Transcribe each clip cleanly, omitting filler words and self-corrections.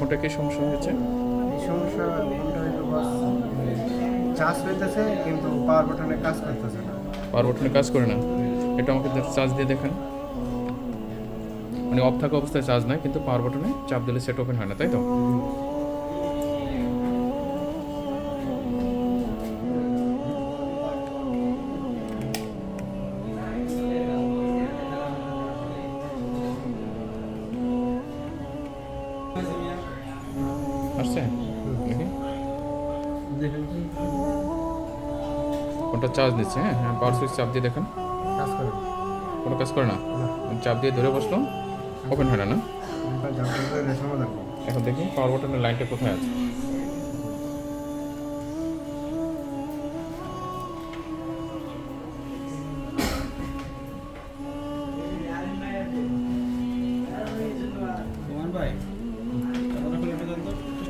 ফোনটা কি সমস্যা হয়েছে? এই সমস্যা কোনটা হইলো বস, চার্জ হইতেছে কিন্তু পাওয়ার বাটনে কাজ করতেছে না। পাওয়ার বাটনে কাজ করে না? এটা আমাকে চার্জ দিয়ে দেখেন। মানে অফ থাকা অবস্থায় চার্জ নাই, কিন্তু পাওয়ার বাটনে চাপ দিলে সেট ওপেন হয় না, তাই তো? আসছে দেখি, ফোনটা চার্জ দিচ্ছে। হ্যাঁ হ্যাঁ, পাওয়ার সুইচ চাপ দিয়ে দেখেন, কাজ করে না। কোনো কাজ করে না। চাপ দিয়ে ধরে বসলো, ওপেন হয় না না? এটা জানতে হলে সমাধান করো। এখন দেখি পাওয়ার বাটনের লাইনটা কোথায় আছে।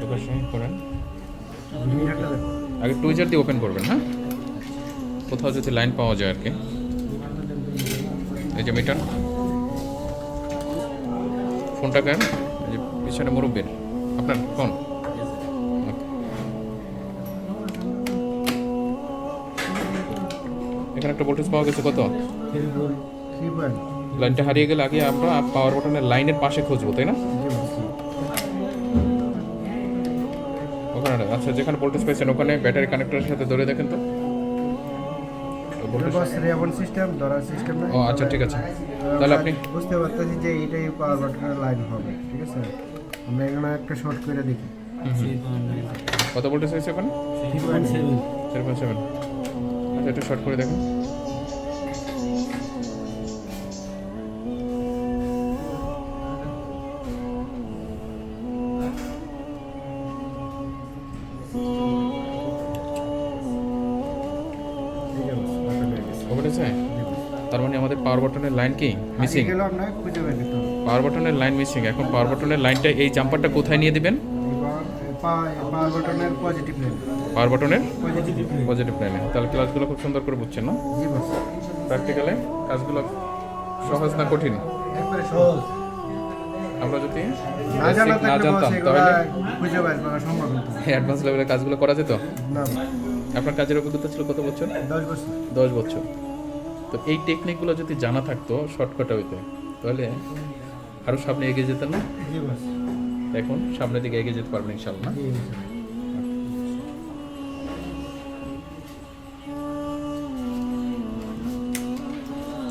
চোখের সঙ্গে করেন, মিটারটা দেখো। আগে টুইজার দিয়ে ওপেন করবেন। হ্যাঁ, কোথাও যদি লাইন পাওয়া যায় আর কি। এই যে মিটার, ফোনটা কেন, এই যে পিছনে মুরব্বীর আপনার ফোন। এখানে একটা ভোল্টেজ পাওয়া গেছে কত? 3 লাইনটা হারিয়ে গেলে আগে আমরা পাওয়ার বাটনের লাইনের পাশে খুঁজবো, তাই না? ওখানে আচ্ছা, যেখানে ভোল্টেজ পেয়েছেন ওখানে ব্যাটারি কানেক্টরের সাথে ধরে দেখেন তো ভোল্টেজ। বস রেবন সিস্টেম ধরার সিস্টেম না। ও আচ্ছা, ঠিক আছে। তাহলে আপনি বুঝতে পারতেছি যে এইটাই পাওয়ার বাটনের লাইন হবে, ঠিক আছে। আমরা এখানে একটা শর্ট করে দেখি। কত ভোল্টেজ হয়েছে ওখানে? 3.7। আচ্ছা, এটা শর্ট করে দেখেন। ওপেন হয়েছে? তার মানে আমাদের পাওয়ার বাটনের লাইন কি মিসিং? গেল আমরা খুঁজে বের করতে হবে। পাওয়ার বাটনের লাইন মিসিং। এখন পাওয়ার বাটনের লাইনটা, এই জাম্পারটা কোথায় নিয়ে দিবেন? পাওয়ার বাটনের পজিটিভ লাইন। পাওয়ার বাটনের পজিটিভ লাইন। পজিটিভ লাইনে। তাহলে ক্লাসগুলো খুব সুন্দর করে বুঝছেন না? জি বস, প্র্যাকটিক্যালে কাজগুলো সহজ না কঠিন? একবারে সহজ। আমরা যদি না জানা না থাকলে বস জানতাম এগুলা তাহলে খুঁজে বের করা সম্ভব হতো না। অ্যাডভান্স লেভেলের কাজগুলো করা যেত। না, আপনার কাজের অভিজ্ঞতা ছিল কত বছর? 10 বছর। 10 বছর। তো এই টেকনিকগুলো যদি জানা থাকতো শর্টকাট হইতে, তাহলে আরও সামনে এগিয়ে যেতেন না? জি বস। এখন সামনের দিকে এগিয়ে যেতে পারবেন ইনশাল্লাহ। জি বস।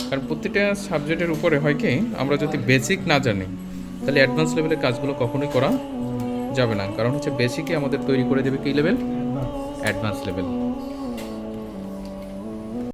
কারণ প্রত্যেকটা সাবজেক্টের উপরে হয় কি, আমরা যদি বেসিক না জানি তাহলে অ্যাডভান্স লেভেলের কাজগুলো কখনোই করা যাবে না। কারণ হচ্ছে বেসিকই আমাদের তৈরি করে দেবে কি লেভেল? Advance level.